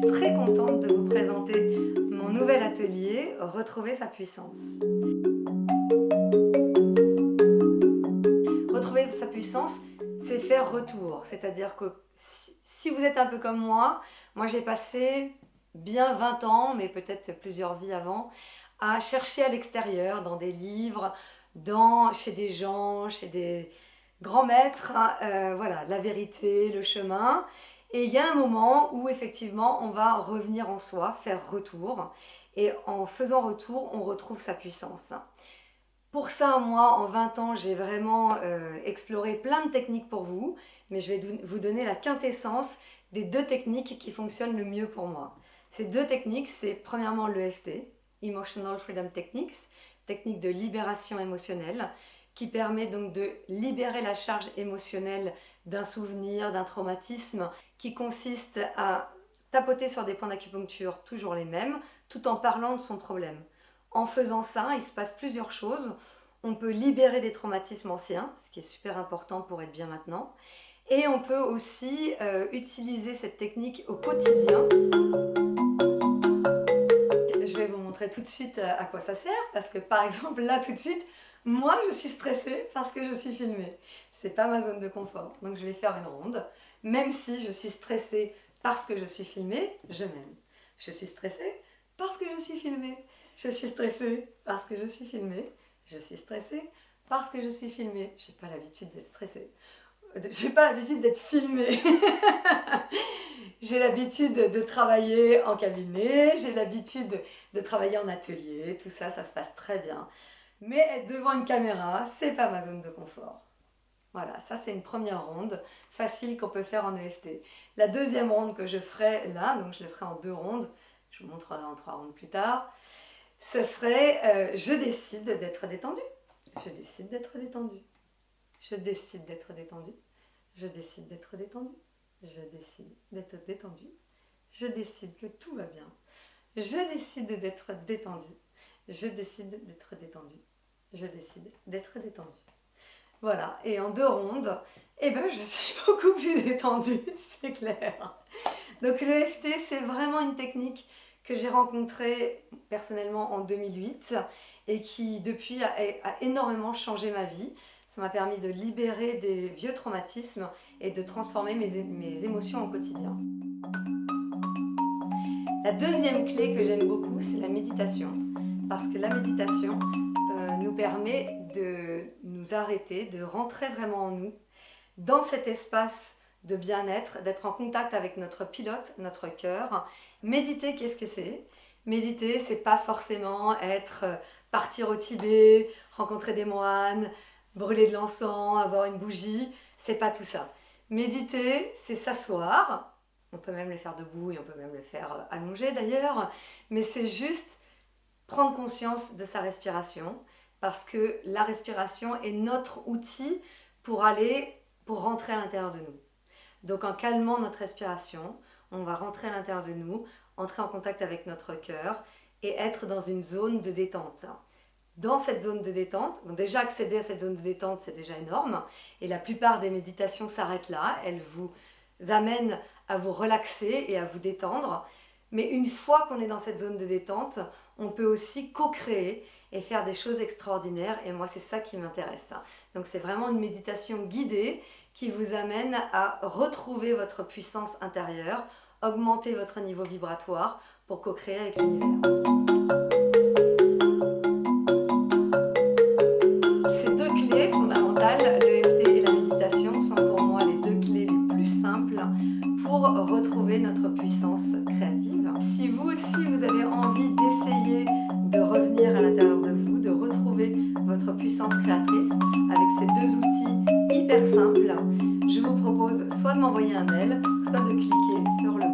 très contente de vous présenter mon nouvel atelier Retrouver sa puissance. Retrouver sa puissance, c'est faire retour. C'est-à-dire que si vous êtes un peu comme moi j'ai passé bien 20 ans, mais peut-être plusieurs vies avant, à chercher à l'extérieur, dans des livres, chez des gens, chez des grands maîtres, voilà, la vérité, le chemin. Et il y a un moment où effectivement on va revenir en soi, faire retour. Et en faisant retour, on retrouve sa puissance. Pour ça, moi, en 20 ans, j'ai vraiment exploré plein de techniques pour vous, mais je vais vous donner la quintessence des 2 techniques qui fonctionnent le mieux pour moi. Ces 2 techniques, c'est premièrement l'EFT, Emotional Freedom Techniques, technique de libération émotionnelle, qui permet donc de libérer la charge émotionnelle d'un souvenir, d'un traumatisme, qui consiste à tapoter sur des points d'acupuncture, toujours les mêmes, tout en parlant de son problème. En faisant ça, il se passe plusieurs choses. On peut libérer des traumatismes anciens, ce qui est super important pour être bien maintenant. Et on peut aussi utiliser cette technique au quotidien. Je vais vous montrer tout de suite à quoi ça sert, parce que par exemple, là tout de suite, moi je suis stressée parce que je suis filmée. C'est pas ma zone de confort, donc je vais faire une ronde. Même si je suis stressée parce que je suis filmée, je m'aime. Je suis stressée parce que je suis filmée. Je suis stressée parce que je suis filmée. Je suis stressée parce que je suis filmée. J'ai pas l'habitude d'être stressée. J'ai pas l'habitude d'être filmée. J'ai l'habitude de travailler en cabinet, j'ai l'habitude de travailler en atelier, tout ça, ça se passe très bien. Mais être devant une caméra, c'est pas ma zone de confort. Voilà, ça c'est une première ronde facile qu'on peut faire en EFT. La deuxième ronde que je ferai là, donc je le ferai en 2 rondes, je vous montrerai en 3 rondes plus tard, ce serait je décide d'être détendue. Je décide d'être détendue. Je décide d'être détendue. Je décide d'être détendue. Je décide d'être détendue. Je décide que tout va bien. Je décide d'être détendue. Je décide d'être détendue. Je décide d'être détendue. Voilà, et en 2 rondes, je suis beaucoup plus détendue, c'est clair. Donc l'EFT, c'est vraiment une technique que j'ai rencontrée personnellement en 2008 et qui depuis a énormément changé ma vie. Ça m'a permis de libérer des vieux traumatismes et de transformer mes émotions au quotidien. La deuxième clé que j'aime beaucoup, c'est la méditation. Parce que la méditation nous permet de nous arrêter, de rentrer vraiment en nous, dans cet espace de bien-être, d'être en contact avec notre pilote, notre cœur. Méditer, qu'est-ce que c'est ? Méditer, c'est pas forcément partir au Tibet, rencontrer des moines, brûler de l'encens, avoir une bougie, c'est pas tout ça. Méditer, c'est s'asseoir, on peut même le faire debout et on peut même le faire allongé d'ailleurs, mais c'est juste prendre conscience de sa respiration, parce que la respiration est notre outil pour rentrer à l'intérieur de nous. Donc en calmant notre respiration, on va rentrer à l'intérieur de nous, entrer en contact avec notre cœur et être dans une zone de détente. Dans cette zone de détente, donc déjà accéder à cette zone de détente, c'est déjà énorme, et la plupart des méditations s'arrêtent là, elles vous amènent à vous relaxer et à vous détendre, mais une fois qu'on est dans cette zone de détente, on peut aussi co-créer et faire des choses extraordinaires, et moi c'est ça qui m'intéresse. Donc c'est vraiment une méditation guidée qui vous amène à retrouver votre puissance intérieure, augmenter votre niveau vibratoire pour co-créer avec l'univers. Ces 2 clés fondamentales, l'EFT et la méditation, sont pour moi les 2 clés les plus simples pour retrouver notre puissance créative. Si vous aussi vous avez envie d'essayer de revenir à l'intérieur de vous, de retrouver votre puissance créatrice avec ces 2 outils hyper simples, je vous propose soit de m'envoyer un mail, soit de cliquer sur le